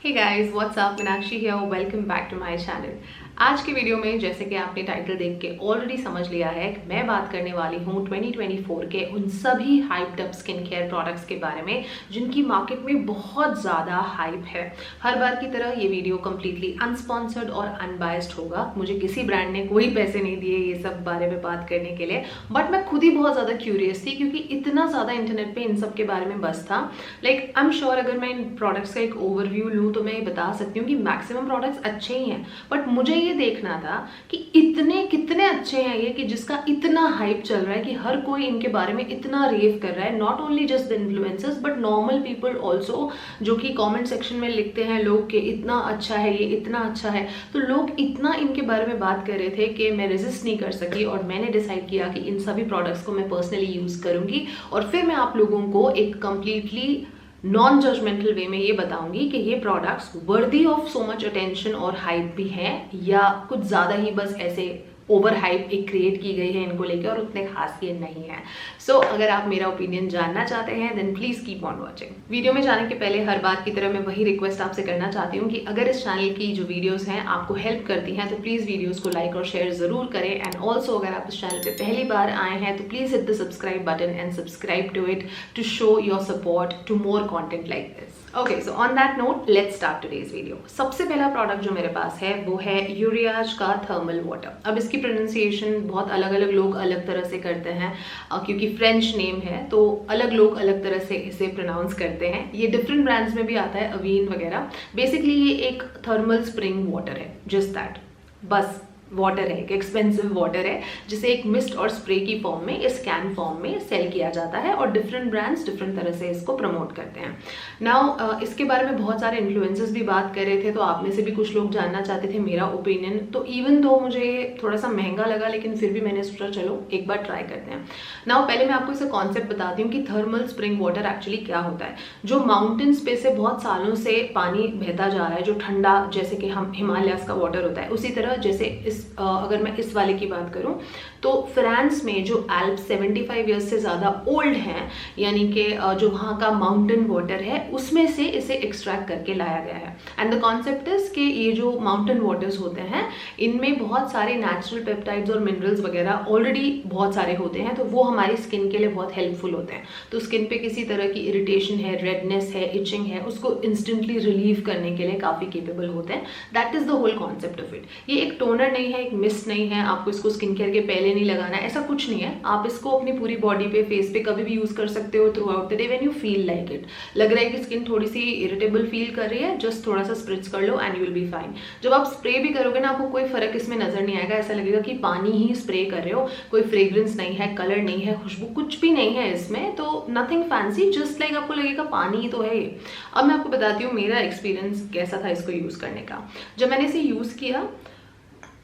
Hey guys, what's up? Meenakshi here. Welcome back to my channel. आज की video में जैसे कि आपने टाइटल देख के ऑलरेडी समझ लिया है कि मैं बात करने वाली हूँ 2024 के उन सभी hyped up skin care products के बारे में जिनकी मार्केट में बहुत ज़्यादा हाइप है। हर बार की तरह ये वीडियो कम्प्लीटली अनस्पॉन्सर्ड और अनबायस्ड होगा। मुझे किसी ब्रांड ने कोई पैसे नहीं दिए ये सब बारे में बात करने के लिए, बट मैं खुद ही बहुत ज़्यादा क्यूरियस थी क्योंकि इतना ज़्यादा इंटरनेट पे इन सब के बारे में बस था। लाइक आई एम श्योर अगर मैं इन प्रोडक्ट्स का एक ओवरव्यू लूँ तो मैं ये बता सकती हूँ कि मैक्सिमम प्रोडक्ट्स अच्छे ही हैं, बट मुझे ये देखना था कि इतने कितने अच्छे हैं ये कि जिसका इतना हाइप चल रहा है कि हर कोई इनके बारे में इतना रेव कर रहा है। Not only just the influencers but normal people also, जो कि कमेंट सेक्शन में लिखते हैं लोग कि इतना अच्छा है ये, इतना अच्छा है। तो लोग इतना इनके बारे में बात कर रहे थे कि मैं रेजिस्ट नहीं कर सकी और मैंने डिसाइड किया कि इन सभी प्रोडक्ट्स को मैं पर्सनली यूज़ करूँगी और फिर मैं आप लोगों को एक कम्प्लीटली नॉन जजमेंटल वे में ये बताऊंगी कि ये products worthy of so much attention और हाइप भी हैं या कुछ ज़्यादा ही बस ऐसे ओवर हाइप एक क्रिएट की गई है इनको लेकर और उतने खास ये नहीं है। सो अगर आप मेरा ओपिनियन जानना चाहते हैं then please keep on watching. Video में जाने के पहले हर बार की तरह मैं वही रिक्वेस्ट आपसे करना चाहती हूँ कि अगर इस चैनल की जो वीडियोस हैं आपको हेल्प करती हैं तो प्लीज वीडियोस को लाइक और शेयर जरूर करें। एंड ऑल्सो अगर आप इस चैनल पे पहली बार आए हैं तो please hit the subscribe button and subscribe to it to show your support to more content like this. Okay, so on that note let's start today's video. सबसे पहला प्रोडक्ट जो मेरे पास है वो है यूरियाज का थर्मल वाटर। अब इसकी प्रोनाउंसिएशन बहुत अलग अलग लोग अलग तरह से करते हैं क्योंकि फ्रेंच नेम है तो अलग लोग अलग तरह से इसे प्रोनाउंस करते हैं। ये डिफरेंट ब्रांड्स में भी आता है, अवीन वगैरह। बेसिकली ये एक थर्मल स्प्रिंग वाटर है, जस्ट दैट, बस वाटर है, एक एक्सपेंसिव वाटर है जिसे एक मिस्ट और स्प्रे की फॉर्म में, इस कैन फॉर्म में सेल किया जाता है और डिफरेंट ब्रांड्स डिफरेंट तरह से इसको प्रमोट करते हैं। नाउ इसके बारे में बहुत सारे इन्फ्लुएंसर्स भी बात कर रहे थे, तो आप में से भी कुछ लोग जानना चाहते थे मेरा ओपिनियन। तो इवन दो मुझे थोड़ा सा महंगा लगा लेकिन फिर भी मैंने सोचा चलो एक बार ट्राई करते हैं। नाउ पहले मैं आपको इसका कॉन्सेप्ट बताती हूँ कि थर्मल स्प्रिंग वाटर एक्चुअली क्या होता है। जो माउंटेन्स पे से बहुत सालों से पानी बहता जा रहा है, जो ठंडा जैसे कि हम हिमालयास का वाटर होता है, उसी तरह जैसे इस अगर मैं इस वाले की बात करूं तो फ्रांस में जो एल्प्स 75 ईयर्स से ज़्यादा ओल्ड हैं, यानी कि जो वहाँ का माउंटेन वाटर है उसमें से इसे एक्सट्रैक्ट करके लाया गया है। एंड द कॉन्सेप्ट इज कि ये जो माउंटेन वाटर्स होते हैं इनमें बहुत सारे नेचुरल पेप्टाइड्स और मिनरल्स वगैरह ऑलरेडी बहुत सारे होते हैं, तो वो हमारी स्किन के लिए बहुत हेल्पफुल होते हैं। तो स्किन पे किसी तरह की इरिटेशन है, रेडनेस है, इचिंग है, उसको इंस्टेंटली रिलीव करने के लिए काफ़ी केपेबल होते हैं। That is the whole concept of it. ये एक टोनर नहीं है, एक मिस्ट नहीं है, आपको इसको स्किन केयर के पहले नहीं लगाना है, ऐसा कुछ नहीं है। आप इसको अपनी पूरी बॉडी पे, फेस पे कभी भी यूज कर सकते हो through out the day when you feel like it. लग रहा है कि स्किन थोड़ी सी इरिटेबल फील कर रही है, जस्ट थोड़ा सा स्प्रिट्स कर लो and you will be fine. जब आप स्प्रे भी करोगे ना आपको कोई फर्क इसमें नजर नहीं आएगा, ऐसा लगेगा कि पानी ही स्प्रे कर रहे हो। कोई फ्रेग्रेंस नहीं है, कलर नहीं है, खुशबू कुछ भी नहीं है इसमें, तो नथिंग फैंसी, जस्ट लाइक आपको लगेगा पानी ही तो है ये। अब मैं आपको बताती हूँ मेरा एक्सपीरियंस कैसा था इसको यूज करने का। जब मैंने इसे यूज किया,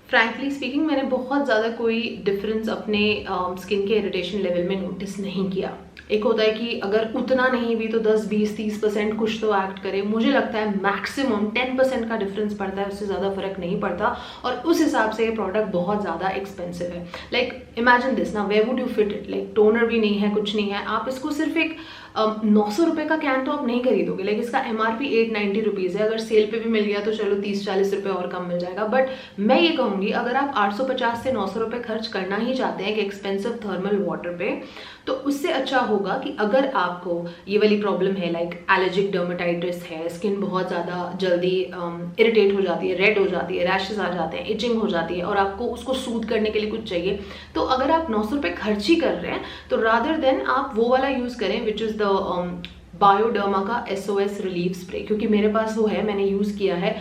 फ्रैंकली स्पीकिंग मैंने बहुत ज़्यादा कोई डिफरेंस अपने स्किन के इरिटेशन लेवल में नोटिस नहीं किया। एक होता है कि अगर उतना नहीं भी तो 10, 20, 30% कुछ तो एक्ट करे। मुझे लगता है मैक्सिमम 10% का डिफरेंस पड़ता है, उससे ज़्यादा फर्क नहीं पड़ता और उस हिसाब से ये प्रोडक्ट बहुत ज़्यादा एक्सपेंसिव है। लाइक इमेजिन दिस ना, where would you fit it? Like toner भी नहीं है, कुछ नहीं है, आप इसको सिर्फ एक 900 रुपये का कैन तो आप नहीं खरीदोगे। लाइक इसका MRP 890 रुपीज़ है, अगर सेल पे भी मिल गया तो चलो 30-40 रुपये और कम मिल जाएगा। बट मैं ये कहूँगी अगर आप 850 से 900 रुपये खर्च करना ही चाहते हैं एक एक्सपेंसिव थर्मल वाटर पे, तो उससे अच्छा होगा कि अगर आपको ये वाली प्रॉब्लम है, लाइक एलर्जिक डर्मेटाइटिस है, स्किन बहुत ज़्यादा जल्दी इरिटेट हो जाती है, रेड हो जाती है, रैशेस आ जाते हैं, इचिंग हो जाती है और आपको उसको सूद करने के लिए कुछ चाहिए, तो अगर आप 900 रुपये खर्च ही कर रहे हैं तो रादर देन आप वो वाला यूज़ करें विच इज़ द बायोडर्मा का SOS रिलीफ स्प्रे, क्योंकि मेरे पास वो है, मैंने यूज़ किया है।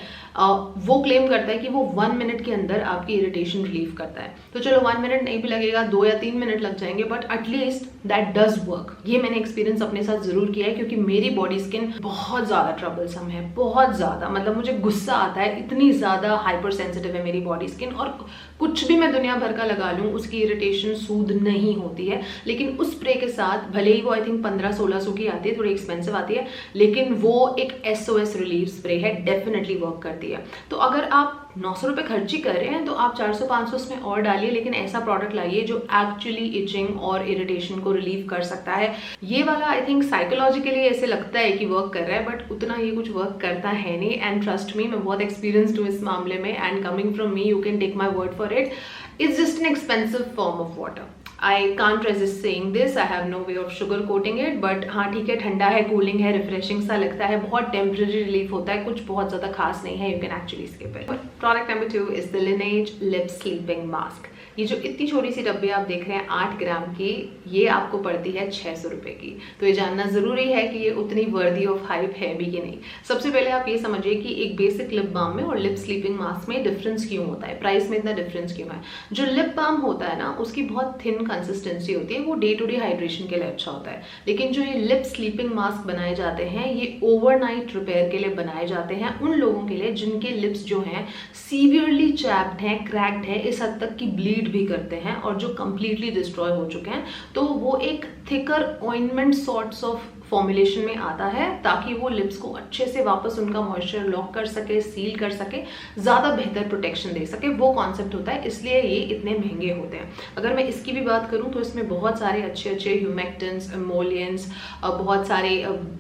वो क्लेम करता है कि वो 1 मिनट के अंदर आपकी इरिटेशन रिलीव करता है। तो चलो 1 मिनट नहीं भी लगेगा, 2 या 3 मिनट लग जाएंगे, but at least that does work. ये मैंने एक्सपीरियंस अपने साथ जरूर किया है क्योंकि मेरी बॉडी स्किन बहुत ज़्यादा ट्रबलसम है, बहुत ज़्यादा, मतलब मुझे गुस्सा आता है, इतनी ज़्यादा हाइपर सेंसिटिव है मेरी बॉडी स्किन और कुछ भी मैं दुनिया भर का लगा लूँ उसकी इरिटेशन सूद नहीं होती है। लेकिन उस स्प्रे के साथ भले ही वो आई थिंक 1500-1600 की आती है, थोड़ी एक्सपेंसिव आती है, लेकिन वो एक SOS रिलीफ स्प्रे है, डेफिनेटली वर्क करती है। तो अगर आप 900 रुपये खर्च ही कर रहे हैं तो आप 400-500 उसमें और डालिए, लेकिन ऐसा प्रोडक्ट लाइए जो एक्चुअली इचिंग और इरिटेशन को रिलीव कर सकता है। ये वाला आई थिंक साइकोलॉजिकली ऐसे लगता है कि वर्क कर रहा है, बट उतना ये कुछ वर्क करता है नहीं। एंड ट्रस्ट मी, मैं बहुत एक्सपीरियंस्ड हूँ इस मामले में, and coming from me you can take my word for it, it's just an expensive form of water. I can't resist saying this, I have no way of sugar coating it, but हाँ ठीक है, ठंडा है, cooling है, refreshing सा लगता है, बहुत टेम्पररी रिलीफ होता है, कुछ बहुत ज़्यादा खास नहीं है, you can actually skip it. Product number 2 is the Lineage lip sleeping mask. ये जो इतनी छोटी सी डब्बी आप देख रहे हैं 8 ग्राम की, ये आपको पड़ती है 600 रुपये की। तो ये जानना ज़रूरी है कि ये उतनी वर्दी ऑफ हाइप है भी कि नहीं। सबसे पहले आप ये समझिए कि एक बेसिक लिप बाम में और लिप स्लीपिंग मास्क में डिफरेंस क्यों होता है, प्राइस में इतना डिफरेंस क्यों है। जो लिप बाम होता है ना, उसकी बहुत थिन कंसिस्टेंसी होती है, वो डे टू डे हाइड्रेशन के लिए अच्छा होता है। लेकिन जो ये लिप स्लीपिंग मास्क बनाए जाते हैं, ये ओवरनाइट रिपेयर के लिए बनाए जाते हैं, उन लोगों के लिए जिनके लिप्स जो हैं सीवियरली चैप्ड हैं, क्रैक्ड है, इस हद तक की ब्लीड भी करते हैं और जो कंप्लीटली डिस्ट्रॉय हो चुके हैं। तो वो एक thicker ointment sorts of formulation में आता है, ताकि वो लिप्स को अच्छे से वापस उनका मॉइस्चर लॉक कर सके, सील कर सके, ज़्यादा बेहतर प्रोटेक्शन दे सके। वो कॉन्सेप्ट होता है, इसलिए ये इतने महंगे होते हैं। अगर मैं इसकी भी बात करूं तो इसमें बहुत सारे अच्छे अच्छे ह्यूमेक्टेंट्स, एमोलियंट्स, बहुत सारे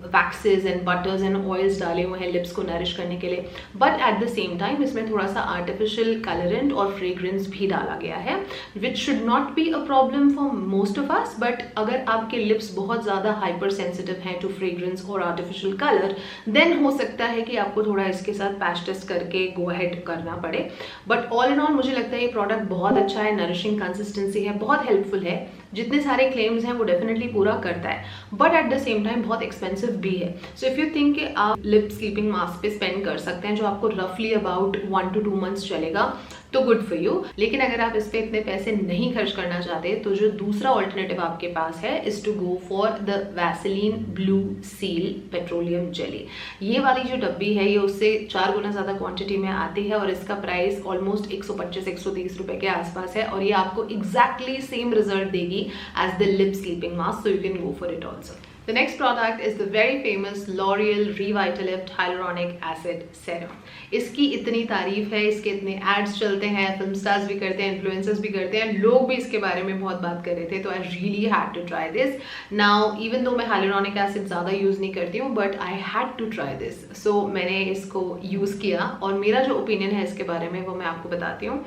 waxes and buttress and oils डाले हुए हैं लिप्स को नरिश करने के लिए। But at the same time इसमें थोड़ा सा आर्टिफिशियल कलरेंट और फ्रेग्रेंस भी डाला गया है, which should not be a problem for most of us. But अगर आपके लिप्स बहुत ज़्यादा हाइपर सेंसिटिव हैं टू फ्रेग्रेंस और आर्टिफिशियल कलर, देन हो सकता है कि आपको थोड़ा इसके साथ पैच टेस्ट करके गो अहेड करना पड़े। बट ऑल इन ऑल मुझे लगता है ये प्रोडक्ट बहुत अच्छा है, नरिशिंग कंसिस्टेंसी है, बहुत हेल्पफुल है, जितने सारे क्लेम्स हैं वो डेफिनेटली पूरा करता है, but at the same time बहुत एक्सपेंसिव भी है। सो इफ यू थिंक कि आप लिप स्लीपिंग मास्क पे स्पेंड कर सकते हैं जो आपको रफली अबाउट 1 to 2 months चलेगा, तो गुड फॉर यू। लेकिन अगर आप इस पे इतने पैसे नहीं खर्च करना चाहते, तो जो दूसरा ऑल्टरनेटिव आपके पास है is to go for the Vaseline blue seal petroleum jelly. ये वाली जो डब्बी है ये उससे 4 गुना ज़्यादा क्वांटिटी में आती है और इसका प्राइस ऑलमोस्ट 125-130 रुपए के आसपास है, और ये आपको एग्जैक्टली सेम रिजल्ट देगी as the lip sleeping mask, so you can go for it also. The next product is the very famous L'Oreal Revitalift Hyaluronic Acid Serum. इसकी इतनी तारीफ है, इसके इतने एड्स चलते हैं, फिल्म स्टार्स भी करते हैं, इन्फ्लुएंसर्स भी करते हैं, लोग भी इसके बारे में बहुत बात कर रहे थे, तो I really had to try this. Now even though मैं हाइलुरोनिक एसिड ज़्यादा यूज़ नहीं करती हूँ, but I had to try this. So मैंने इसको यूज़ किया और मेरा जो ओपिनियन है इसके बारे में वो मैं आपको बताती हूँ।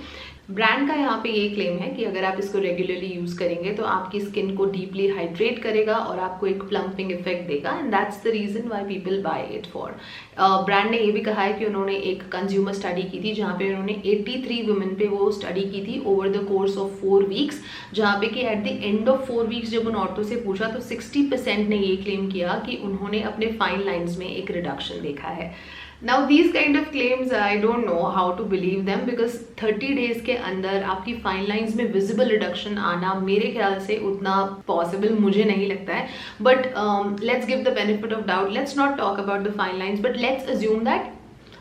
ब्रांड का यहाँ पे ये क्लेम है कि अगर आप इसको रेगुलरली यूज़ करेंगे तो आपकी स्किन को डीपली हाइड्रेट करेगा और आपको एक प्लम्पिंग इफेक्ट देगा, and that's the reason why people buy it for. Brand ने ये भी कहा है कि उन्होंने एक कंज्यूमर स्टडी की थी जहाँ पे उन्होंने 83 वुमेन पे वो स्टडी की थी over the course of 4 weeks, जहाँ पे कि at the end of 4 weeks जब उन औरतों से पूछा तो 60% ने ये क्लेम किया कि उन्होंने अपने फाइन लाइन्स में एक रिडक्शन देखा है। Now these kind of claims I don't know how to believe them, because 30 days के अंदर आपकी फाइन लाइंस में विजिबल रिडक्शन आना मेरे ख्याल से उतना पॉसिबल मुझे नहीं लगता है। But let's give the benefit of doubt, let's not talk about the fine lines, but let's assume that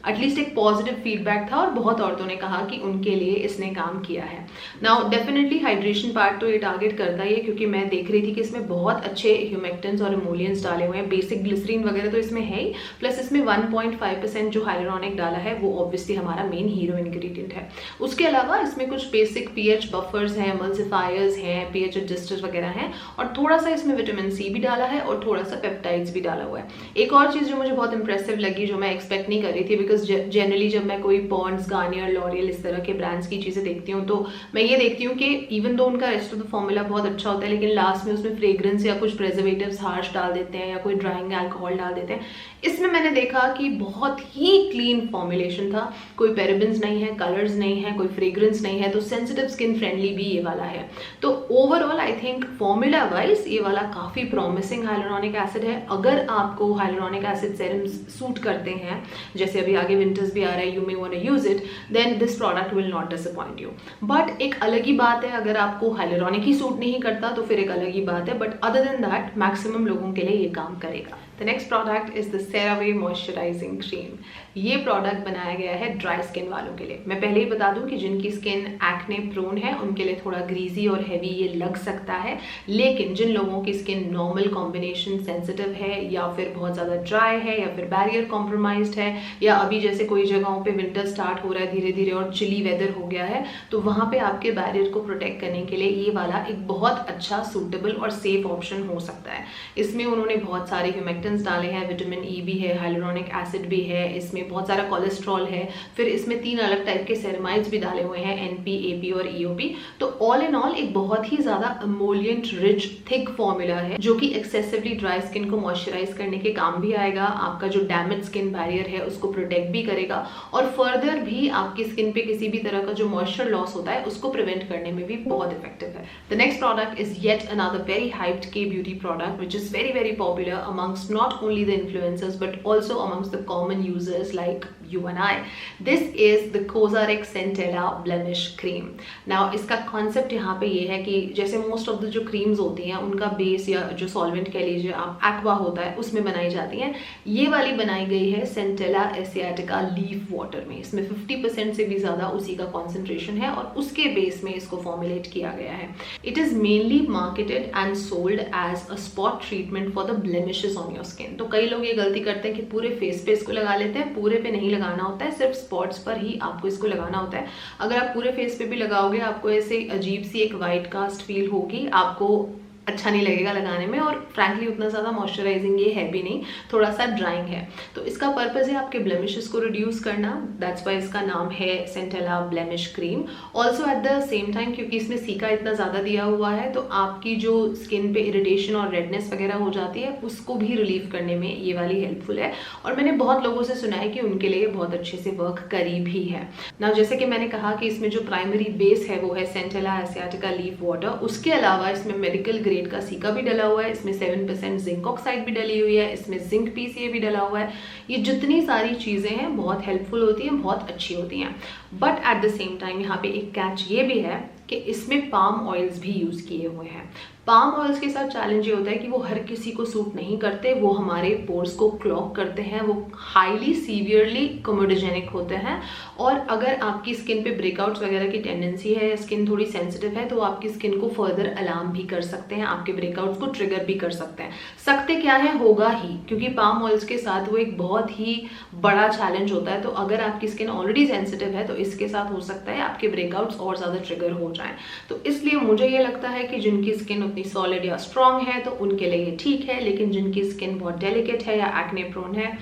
at least एक पॉजिटिव फीडबैक था और बहुत औरतों ने कहा कि उनके लिए इसने काम किया है। नाउ डेफिनेटली हाइड्रेशन पार्ट तो ये टारगेट करता ही है, क्योंकि मैं देख रही थी कि इसमें बहुत अच्छे ह्यूमेक्टेंट्स और एमोलियंस डाले हुए हैं, बेसिक ग्लिसरीन वगैरह तो इसमें है ही, प्लस इसमें 1.5% जो हाइलुरोनिक डाला है वो ऑब्वियसली हमारा मेन हीरो इंग्रेडिएंट है। उसके अलावा इसमें कुछ बेसिक पीएच बफर्स हैं, एमल्सिफायर्स हैं, पीएच एडजस्टर्स वगैरह हैं, और थोड़ा सा इसमें विटामिन सी भी डाला है और थोड़ा सा पेप्टाइड्स भी डाला हुआ है। एक और चीज़ जो मुझे बहुत इंप्रेसिव लगी, जो मैं एक्सपेक्ट नहीं कर रही थी, बिकॉज जनरली जब मैं कोई पॉन्ड्स, गार्नियर, लॉरियल इस तरह के ब्रांड्स की चीज़ें देखती हूँ तो मैं ये देखती हूँ कि इवन दो उनका रेस्ट ऑफ द फॉर्मूला बहुत अच्छा होता है, लेकिन लास्ट में उसमें फ्रेग्रेंस या कुछ प्रिजर्वेटिव्स हार्श डाल देते हैं या कोई ड्राइंग अल्कोहल डाल देते हैं। इसमें मैंने देखा कि बहुत ही क्लीन फॉर्मुलेशन था, कोई पैराबेन्स नहीं है, कलर्स नहीं है, कोई फ्रेग्रेंस नहीं है, तो सेंसिटिव स्किन फ्रेंडली भी ये वाला है। तो overall I think formula wise ये वाला काफ़ी प्रॉमिसिंग हाइलुरोनिक एसिड है। अगर आपको हाइलुरोनिक एसिड सेरम्स सूट करते हैं, जैसे अभी आगे विंटर्स भी आ रहा है, you may want to use it, then this product will not disappoint you. But एक अलग ही बात है अगर आपको हाइलुरोनिक ही सूट नहीं करता तो फिर एक अलग ही बात है, but other than that maximum लोगों के लिए ये काम करेगा। The next product is the CeraVe moisturising cream. ये प्रोडक्ट बनाया गया है ड्राई स्किन वालों के लिए। मैं पहले ही बता दूं कि जिनकी स्किन एक्ने प्रोन है उनके लिए थोड़ा ग्रीजी और हैवी ये लग सकता है, लेकिन जिन लोगों की स्किन नॉर्मल कॉम्बिनेशन सेंसिटिव है या फिर बहुत ज़्यादा ड्राई है या फिर बैरियर कॉम्प्रोमाइज्ड है या अभी जैसे कोई जगहों पे विंटर स्टार्ट हो रहा है धीरे धीरे और चिली वेदर हो गया है, तो वहाँ पे आपके बैरियर को प्रोटेक्ट करने के लिए ये वाला एक बहुत अच्छा सूटेबल और सेफ ऑप्शन हो सकता है। इसमें उन्होंने बहुत सारे ह्यूमेक्टेंट्स डाले हैं, विटामिन ई भी है, हाइलुरोनिक एसिड भी है, इसमें बहुत सारा कोलेस्ट्रॉल है, फिर इसमें 3 अलग टाइप के सेरेमाइड्स भी डाले हुए हैं, एनपी, एपी और ईओपी। तो ऑल इन ऑल एक बहुत ही ज्यादा एमोलिएंट रिच थिक फॉर्मूला है जो कि एक्सेसिवली ड्राई स्किन को मॉइस्चराइज करने के काम भी आएगा, आपका जो डैमेज स्किन बैरियर है उसको प्रोटेक्ट भी करेगा और फर्दर भी आपकी स्किन पे किसी भी तरह का जो मॉइस्चर लॉस होता है उसको प्रिवेंट करने में भी बहुत इफेक्टिव है। The next product is yet another very hyped K beauty product which is very popular amongst not only the influencers but also amongst the common users like you and I. This is the COSRX Centella Blemish Cream. Now इसका concept यहाँ पे ये है कि जैसे most of the जो creams होती हैं उनका base या जो solvent कह लीजिए आप aqua होता है उसमें बनाई जाती हैं, ये वाली बनाई गई है Centella Asiatica Leaf Water में। इसमें 50% से भी ज़्यादा उसी का concentration है और उसके base में इसको formulate किया गया है। It is mainly marketed and sold as a spot treatment for the blemishes on your skin. तो कई लोग ये गलती करते हैं कि पूरे फेस पे इसको लगा लेते हैं, पूरे पे नहीं लगाना होता है, सिर्फ स्पॉट्स पर ही आपको इसको लगाना होता है। अगर आप पूरे फेस पे भी लगाओगे आपको ऐसे अजीब सी एक वाइट कास्ट फील होगी, आपको अच्छा नहीं लगेगा लगाने में और फ्रैंकली उतना ज़्यादा मॉइस्चराइजिंग ये है भी नहीं, थोड़ा सा ड्राइंग है। तो इसका पर्पज़ है आपके ब्लेमिशेस को रिड्यूस करना, दैट्स वाई इसका नाम है Centella blemish cream. Also at the same time क्योंकि इसमें सीका इतना ज़्यादा दिया हुआ है तो आपकी जो स्किन पे इरिटेशन और रेडनेस वगैरह हो जाती है उसको भी रिलीव करने में ये वाली हेल्पफुल है और मैंने बहुत लोगों से सुना है कि उनके लिए बहुत अच्छे से वर्क करी भी है ना। जैसे कि मैंने कहा कि इसमें जो प्राइमरी बेस है वो है सेंटेला एसियाटिका लीफ वाटर, उसके अलावा इसमें मेडिकल ग्रेड का सीका भी डला हुआ है, इसमें 7% जिंक ऑक्साइड भी डली हुई है, इसमें जिंक पीसीए भी डला हुआ है। ये जितनी सारी चीजें हैं बहुत हेल्पफुल होती हैं, बहुत अच्छी होती हैं। But at the same time यहाँ पे एक कैच ये भी है कि इसमें पाम ऑयल्स भी यूज किए हुए हैं। पाम ऑयल्स के साथ चैलेंज ये होता है कि वो हर किसी को सूट नहीं करते, वो हमारे पोर्स को क्लॉग करते हैं, वो हाईली सीवियरली कोमोडोजेनिक होते हैं और अगर आपकी स्किन पे ब्रेकआउट्स वगैरह की टेंडेंसी है, स्किन थोड़ी सेंसिटिव है तो आपकी स्किन को फर्दर अलार्म भी कर सकते हैं, आपके ब्रेकआउट्स को ट्रिगर भी कर सकते हैं। सकते क्या है, होगा ही, क्योंकि पाम ऑयल्स के साथ वो एक बहुत ही बड़ा चैलेंज होता है। तो अगर आपकी स्किन ऑलरेडी सेंसिटिव है तो इसके साथ हो सकता है आपके ब्रेकआउट्स और ज्यादा ट्रिगर हो जाएं। तो इसलिए मुझे ये लगता है कि जिनकी स्किन सॉलिड या स्ट्रॉन्ग है तो उनके लिए ये ठीक है, लेकिन जिनकी स्किन बहुत डेलिकेट है या एक्ने प्रोन है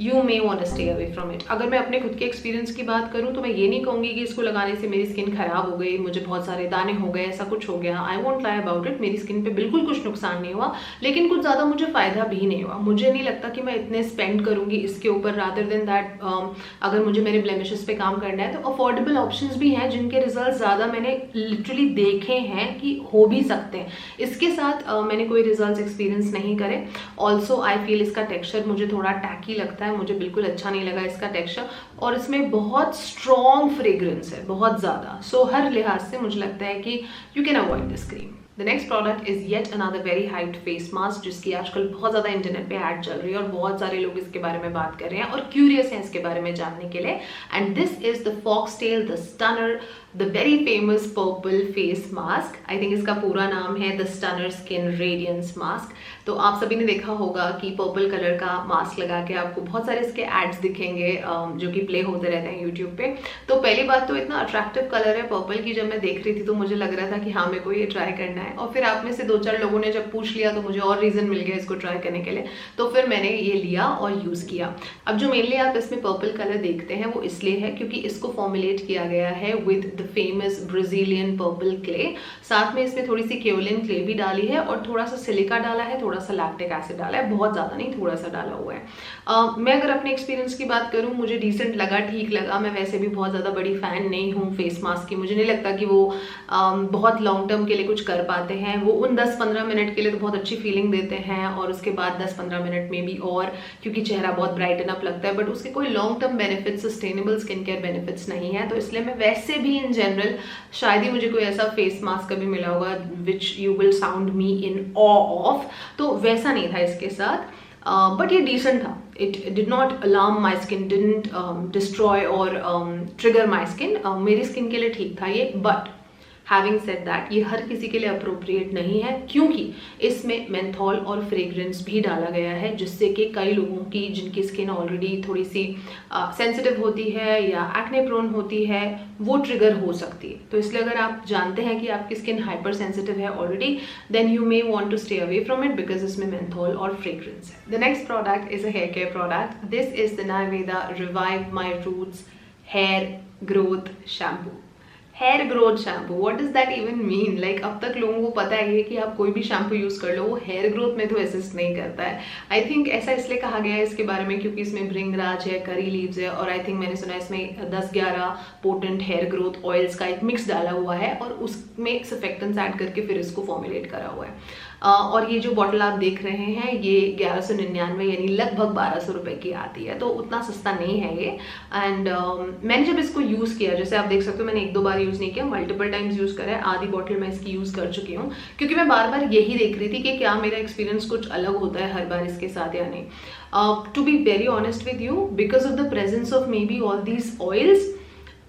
you may want to stay away from it. अगर मैं अपने खुद के एक्सपीरियंस की बात करूँ तो मैं ये नहीं कहूँगी कि इसको लगाने से मेरी स्किन खराब हो गई, मुझे बहुत सारे दाने हो गए, ऐसा कुछ हो गया। I won't lie about it, मेरी स्किन पे बिल्कुल कुछ नुकसान नहीं हुआ, लेकिन कुछ ज़्यादा मुझे फ़ायदा भी नहीं हुआ। मुझे नहीं लगता कि मैं इतने स्पेंड करूँगी इसके ऊपर रादर देन दैट अगर मुझे मेरे ब्लेमिशेस पे काम करना है तो अफोर्डेबल ऑप्शंस भी हैं जिनके रिजल्ट ज़्यादा मैंने लिटरली देखे हैं कि हो भी सकते हैं। इसके साथ मैंने कोई रिजल्ट एक्सपीरियंस नहीं करे। ऑल्सो आई फील इसका टेक्स्चर मुझे थोड़ा टैकी लगता है, मुझे बिल्कुल अच्छा नहीं लगा इसका टेक्सचर और इसमें बहुत स्ट्रॉन्ग फ्रेग्रेंस है, बहुत ज़्यादा। सो हर लिहाज से मुझे लगता है कि you can avoid this cream. The next product is yet another very hyped face mask जिसकी आजकल बहुत ज़्यादा इंटरनेट पे ऐड चल रही है और बहुत सारे लोग इसके बारे में बात कर रहे हैं और क्यूरियस हैं इसके बारे में जानने के लिए। And this is the Foxtail the stunner the very famous purple face mask. I think इसका पूरा नाम है the stunner skin radiance mask. तो आप सभी ने देखा होगा कि पर्पल कलर का मास्क लगा के आपको बहुत सारे इसके एड्स दिखेंगे जो कि प्ले होते रहते हैं यूट्यूब पे। तो पहली बात तो इतना अट्रैक्टिव कलर है पर्पल की, जब मैं देख रही थी तो मुझे लग रहा था कि हाँ मेरे को ये ट्राई करना है। और फिर आप में से 2-4 लोगों ने जब पूछ लिया तो मुझे और रीजन मिल गया इसको ट्राई करने के लिए, तो फिर मैंने ये लिया और यूज किया। अब जो मेनली आप इसमें पर्पल कलर देखते हैं वो इसलिए है क्योंकि इसको फॉर्मुलेट किया गया है with the famous Brazilian purple clay. साथ में इसमें थोड़ी सी केओलिन क्ले भी डाली है और थोड़ा सा सिलिका डाला है, थोड़ा सा लैक्टिक एसिड डाला है, बहुत ज्यादा नहीं, थोड़ा सा डाला हुआ है। मैं अगर अपने एक्सपीरियंस की बात करूं मुझे डिसेंट लगा, ठीक लगा। मैं वैसे भी बहुत ज्यादा बड़ी फैन नहीं हूं फेस मास्क की, मुझे नहीं लगता कि वो बहुत लॉन्ग टर्म के लिए कुछ कर पाते हैं। वो उन 10-15 मिनट के लिए तो बहुत अच्छी फीलिंग देते हैं और उसके बाद 10-15 मिनट में भी और क्योंकि चेहरा बहुत ब्राइटन अप लगता है, बट उसके कोई long term benefits, sustainable skin care benefits नहीं है। तो इसलिए मैं वैसे भी इन जनरल शायद ही मुझे कोई ऐसा फेस मास्क कभी मिला होगा which you will sound me in awe of, तो वैसा नहीं था इसके साथ। बट ये डिसेंट था. It did not alarm my skin, didn't destroy और ट्रिगर माई स्किन. मेरी स्किन के लिए ठीक था ये. बट हैविंग सेड दैट, ये हर किसी के लिए अप्रोप्रिएट नहीं है, क्योंकि इसमें मेंथॉल और फ्रेग्रेंस भी डाला गया है, जिससे कि कई लोगों की जिनकी स्किन ऑलरेडी थोड़ी सी सेंसिटिव होती है या एक्ने प्रोन होती है, वो ट्रिगर हो सकती है. तो इसलिए अगर आप जानते हैं कि आपकी स्किन हाइपर सेंसिटिव है already, then you may want to stay away from it, because इसमें मेंथॉल और फ्रेग्रेंस है. The next product is a hair care product. This is the Nyveda revive my roots hair growth shampoo. Hair growth shampoo, what does that even mean? Like अब तक लोगों को पता है कि आप कोई भी शैम्पू यूज कर लो, वो हेयर ग्रोथ में तो असिस्ट नहीं करता है. आई थिंक ऐसा इसलिए कहा गया है इसके बारे में क्योंकि इसमें भृंगराज है, करी लीव्स है, और आई थिंक मैंने सुना है इसमें 10-11 पोटेंट हेयर ग्रोथ ऑयल्स का एक मिक्स डाला हुआ है और उसमें सर्फेक्टेंट्स ऐड करके फिर इसको फॉर्मुलेट करा हुआ है. और ये जो बॉटल आप देख रहे हैं ये 1199 यानी लगभग 1200 रुपए की आती है, तो उतना सस्ता नहीं है ये. एंड मैंने जब इसको यूज़ किया, जैसे आप देख सकते हो, मैंने 1-2 बार यूज़ नहीं किया, मल्टीपल टाइम्स यूज़ करा है. आधी बॉटल मैं इसकी यूज़ कर चुकी हूँ, क्योंकि मैं बार बार यही देख रही थी कि क्या मेरा एक्सपीरियंस कुछ अलग होता है हर बार इसके साथ या नहीं. To be very honest with you, because of the presence of maybe all these oils,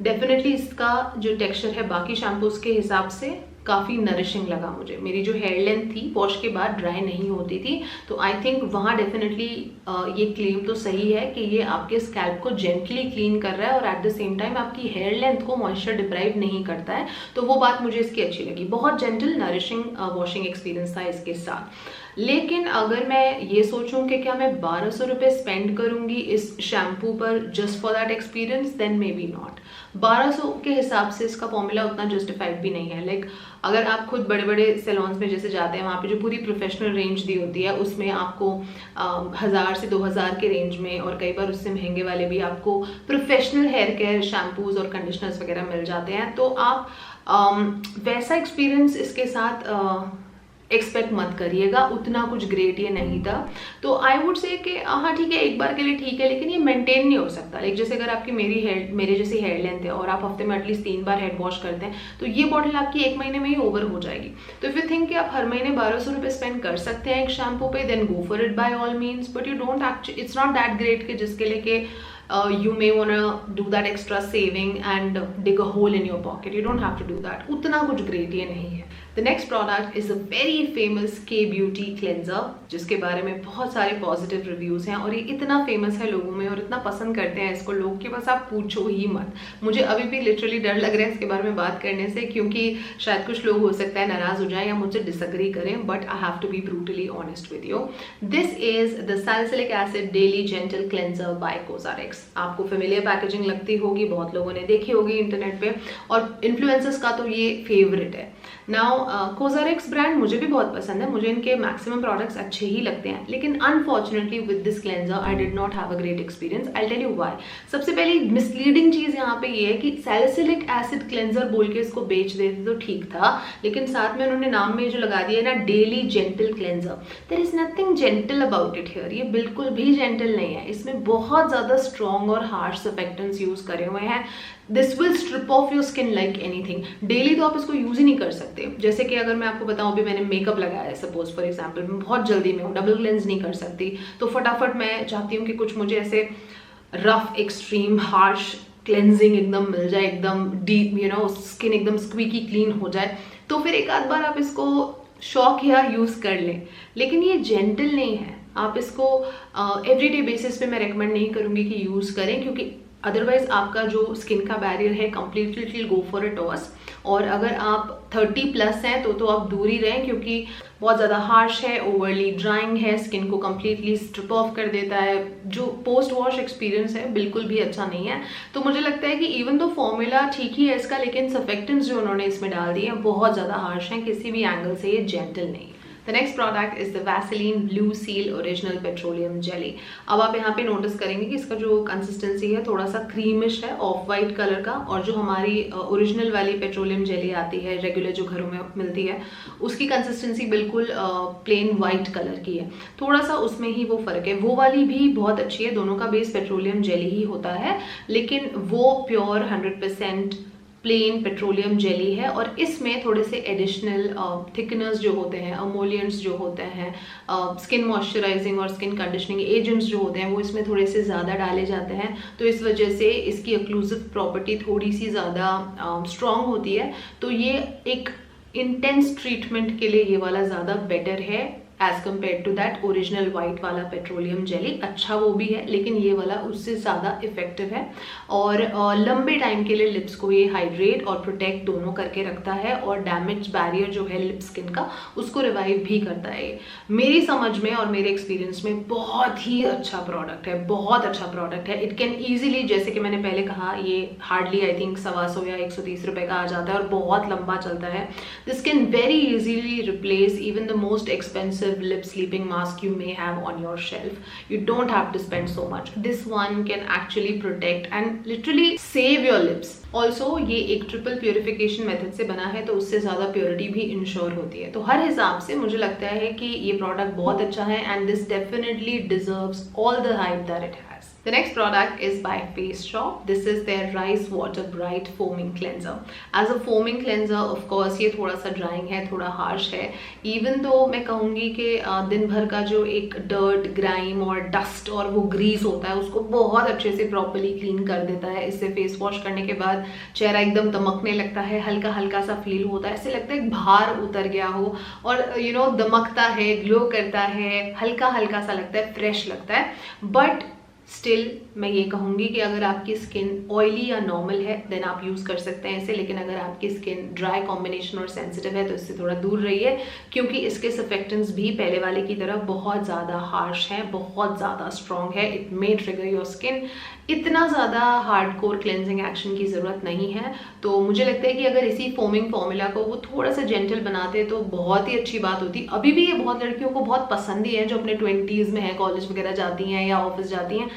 definitely इसका जो टेक्सचर है बाकी शैम्पूज के हिसाब से काफ़ी नरिशिंग लगा मुझे. मेरी जो हेयर लेंथ थी वॉश के बाद ड्राई नहीं होती थी, तो आई थिंक वहाँ डेफिनेटली ये क्लेम तो सही है कि ये आपके स्कैल्प को जेंटली क्लीन कर रहा है और एट द सेम टाइम आपकी हेयर लेंथ को मॉइस्चर डिप्राइव नहीं करता है. तो वो बात मुझे इसकी अच्छी लगी. बहुत जेंटल नरिशिंग वॉशिंग एक्सपीरियंस था इसके साथ. लेकिन अगर मैं ये सोचूं कि क्या मैं 1200 रुपये स्पेंड करूंगी इस शैम्पू पर just for that experience, then maybe not. 1200 के हिसाब से इसका फॉर्मूला उतना जस्टिफाइड भी नहीं है. लाइक अगर आप खुद बड़े बड़े सैलून्स में जैसे जाते हैं, वहाँ पे जो पूरी प्रोफेशनल रेंज दी होती है उसमें आपको 1000 से 2000 के रेंज में, और कई बार उससे महंगे वाले भी आपको प्रोफेशनल हेयर केयर शैम्पूज और कंडीशनर्स वगैरह मिल जाते हैं. तो आप वैसा एक्सपीरियंस इसके साथ एक्सपेक्ट मत करिएगा. उतना कुछ ग्रेट ये नहीं था. तो आई वुड से कि हाँ ठीक है, एक बार के लिए ठीक है, लेकिन ये मेंटेन नहीं हो सकता. लाइक जैसे अगर आपकी मेरे जैसी हेयर लेंथ है और आप हफ्ते में एटलीस्ट 3 बार हेड वॉश करते हैं, तो ये बॉटल आपकी 1 महीने में ही ओवर हो जाएगी. तो इफ यू थिंक कि आप हर महीने 1200 रुपये स्पेंड कर सकते हैं एक शैम्पू पे, then go for it by all means. But you don't actually, it's not that great कि जिसके लिए कि you may wanna do that extra saving and dig a hole in your pocket. You don't have to do that. उतना कुछ great ये नहीं है. The next product is a very famous K Beauty cleanser, जिसके बारे में बहुत सारे पॉजिटिव रिव्यूज हैं और ये इतना फेमस है लोगों में और इतना पसंद करते हैं इसको लोग कि बस आप पूछो ही मत. मुझे अभी भी लिटरली डर लग रहा है इसके बारे में बात करने से, क्योंकि शायद कुछ लोग हो सकता है नाराज हो जाए या मुझसे डिसएग्री करें, but I have to be brutally honest with you. This is the salicylic acid daily gentle cleanser by COSRX. आपको फेमिलियर पैकेजिंग लगती होगी, बहुत लोगों ने देखी होगी इंटरनेट पे, और इन्फ्लुएंसर्स का तो ये फेवरेट है. नाउ कोजारेक्स ब्रांड मुझे भी बहुत पसंद है, मुझे इनके मैक्सिमम प्रोडक्ट्स अच्छे ही लगते हैं, लेकिन unfortunately with this cleanser I did not have a great experience. I tell you why. सबसे पहली मिसलीडिंग चीज यहाँ पे ये है कि सैलिसिलिक एसिड क्लेंजर बोल के इसको बेच देते तो ठीक था, लेकिन साथ में उन्होंने नाम में जो लगा दिया है ना, daily gentle cleanser. There is nothing gentle about it here. ये बिल्कुल भी जेंटल नहीं है. इसमें बहुत ज्यादा स्ट्रॉन्ग और हार्श सर्फेक्टेंट्स यूज करे हुए हैं. This will strip of your skin like anything. Daily तो आप इसको यूज ही नहीं कर सकते. जैसे कि अगर मैं आपको बताऊं, अभी मैंने मेकअप लगाया है सपोज फॉर एग्जांपल, मैं बहुत जल्दी में हूँ, डबल क्लेंस नहीं कर सकती, तो फटाफट मैं चाहती हूँ कि कुछ मुझे ऐसे रफ एक्सट्रीम हार्श क्लेंजिंग एकदम मिल जाए, एकदम डीप, यू नो, स्किन एकदम स्क्वीकी क्लीन हो जाए, तो फिर एक आध बार आप इसको शौक या यूज कर लें. लेकिन ये जेंटल नहीं है. आप इसको एवरीडे बेसिस पे मैं रेकमेंड नहीं करूंगी कि यूज करें, क्योंकि अदरवाइज आपका जो स्किन का बैरियर है completely go for a toss. और अगर आप 30+ हैं तो आप दूर ही रहें, क्योंकि बहुत ज़्यादा हार्श है, ओवरली ड्राइंग है, स्किन को कंप्लीटली स्ट्रिप ऑफ कर देता है. जो पोस्ट वॉश एक्सपीरियंस है बिल्कुल भी अच्छा नहीं है. तो मुझे लगता है कि इवन तो फॉर्मूला ठीक ही है इसका, लेकिन सर्फेक्टेंट्स जो उन्होंने इसमें डाल दिए हैं बहुत ज़्यादा हार्श हैं. किसी भी एंगल से ये जेंटल नहीं. The next product is the Vaseline Blue Seal Original Petroleum Jelly. अब आप यहाँ पे नोटिस करेंगे कि इसका जो कंसिस्टेंसी है थोड़ा सा क्रीमिश है, ऑफ वाइट कलर का, और जो हमारी ओरिजिनल वाली पेट्रोलियम जेली आती है रेगुलर जो घरों में मिलती है, उसकी कंसिस्टेंसी बिल्कुल प्लेन वाइट कलर की है. थोड़ा सा उसमें ही वो फर्क है. वो वाली भी बहुत अच्छी है, दोनों का बेस पेट्रोलियम जेली ही होता है, लेकिन वो प्योर 100% प्लेन पेट्रोलियम जेली है और इसमें थोड़े से एडिशनल थिकनर्स जो होते हैं, अमोलियंट्स जो होते हैं, स्किन मॉइस्चराइजिंग और स्किन कंडीशनिंग एजेंट्स जो होते हैं वो इसमें थोड़े से ज़्यादा डाले जाते हैं। तो इस वजह से इसकी ऑक्लूसिव प्रॉपर्टी थोड़ी सी ज़्यादा स्ट्रॉन्ग होती है। तो ये एक इंटेंस ट्रीटमेंट के लिए ये वाला ज़्यादा बेटर है as compare to that original white वाला पेट्रोलियम जेली। अच्छा वो भी है, लेकिन ये वाला उससे ज़्यादा इफेक्टिव है और लंबे टाइम के लिए लिप्स को ये हाइड्रेट और प्रोटेक्ट दोनों करके रखता है और डैमेज बैरियर जो है लिप स्किन का उसको रिवाइव भी करता है। मेरी समझ में और मेरे एक्सपीरियंस में बहुत ही अच्छा प्रोडक्ट है, बहुत अच्छा प्रोडक्ट है। इट कैन ईजिली, जैसे कि मैंने पहले कहा, ये हार्डली आई थिंक 125 या 130 रुपये का आ जाता है और बहुत लंबा चलता है। This can very easily replace even the most expensive lip sleeping mask you may have on your shelf. You don't have to spend so much. This one can actually protect and literally save your lips. Also ये एक triple purification method से बना है, तो उससे ज़्यादा purity भी ensure होती है। तो हर हिसाब से मुझे लगता है कि ये प्रोडक्ट बहुत अच्छा है and this definitely deserves all the hype that it has. The next product is by Face Shop. This is their Rice Water Bright Foaming Cleanser. As a foaming cleanser, of course, ये थोड़ा सा drawing है, थोड़ा harsh है। Even though मैं कहूँगी कि दिन भर का जो एक डर्ट, ग्राइम और डस्ट और वो ग्रीस होता है उसको बहुत अच्छे से प्रॉपरली क्लीन कर देता है। इससे फेस वॉश करने के बाद चेहरा एकदम दमकने लगता है, हल्का हल्का सा फील होता है, ऐसे लगता है भार उतर गया हो और दमकता है, ग्लो करता है, हल्का हल्का सा लगता है, फ्रेश लगता है। बट स्टिल मैं ये कहूँगी कि अगर आपकी स्किन ऑयली या नॉर्मल है देन आप यूज़ कर सकते हैं इसे, लेकिन अगर आपकी स्किन ड्राई कॉम्बिनेशन और सेंसिटिव है तो इससे थोड़ा दूर रहिए, क्योंकि इसके सफेक्टेंट्स भी पहले वाले की तरह बहुत ज़्यादा हार्श हैं, बहुत ज़्यादा स्ट्रॉन्ग है। It may trigger your skin. इतना ज़्यादा हार्डकोर क्लेंजिंग एक्शन की ज़रूरत नहीं है। तो मुझे लगता है कि अगर इसी फोमिंग फॉर्मूला को वो थोड़ा सा जेंटल बनाते तो बहुत ही अच्छी बात होती। अभी भी ये बहुत लड़कियों को बहुत पसंद ही है जो अपने 20s में है, कॉलेज वगैरह जाती हैं या ऑफिस जाती हैं।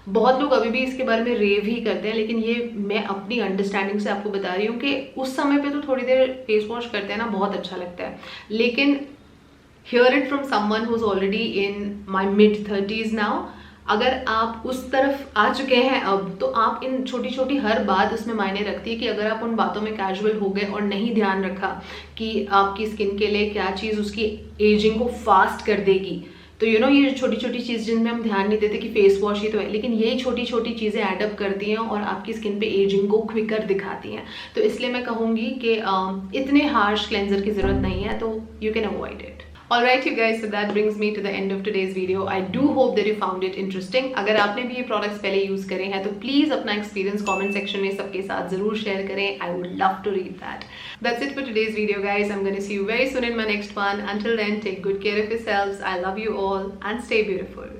बहुत लोग अभी भी इसके बारे में रेव ही करते हैं, लेकिन ये मैं अपनी अंडरस्टैंडिंग से आपको बता रही हूँ कि उस समय पे तो थोड़ी देर फेस वॉश करते हैं ना, बहुत अच्छा लगता है। लेकिन here it from someone who is already in my mid 30s now, अगर आप उस तरफ आ चुके हैं अब, तो आप इन छोटी छोटी हर बात उसमें मायने रखती है कि अगर आप उन बातों में कैजुअल हो गए और नहीं ध्यान रखा कि आपकी स्किन के लिए क्या चीज़ उसकी एजिंग को फास्ट कर देगी, तो ये छोटी छोटी चीज़ जिनमें हम ध्यान नहीं देते कि फेस वॉश ही तो है, लेकिन यही छोटी छोटी चीज़ें एडअप करती हैं और आपकी स्किन पे एजिंग को क्विकर दिखाती हैं। तो इसलिए मैं कहूँगी कि इतने हार्श क्लेंजर की ज़रूरत नहीं है, तो you can avoid it. Alright you guys, so that brings me to the end of today's video. I do hope that you found it interesting. अगर आपने भी ये products पहले use करे हैं तो please अपना experience comment section में सबके साथ ज़रूर share करें. I would love to read that. That's it for today's video guys. I'm going to see you very soon in my next one. Until then, take good care of yourselves. I love you all and stay beautiful.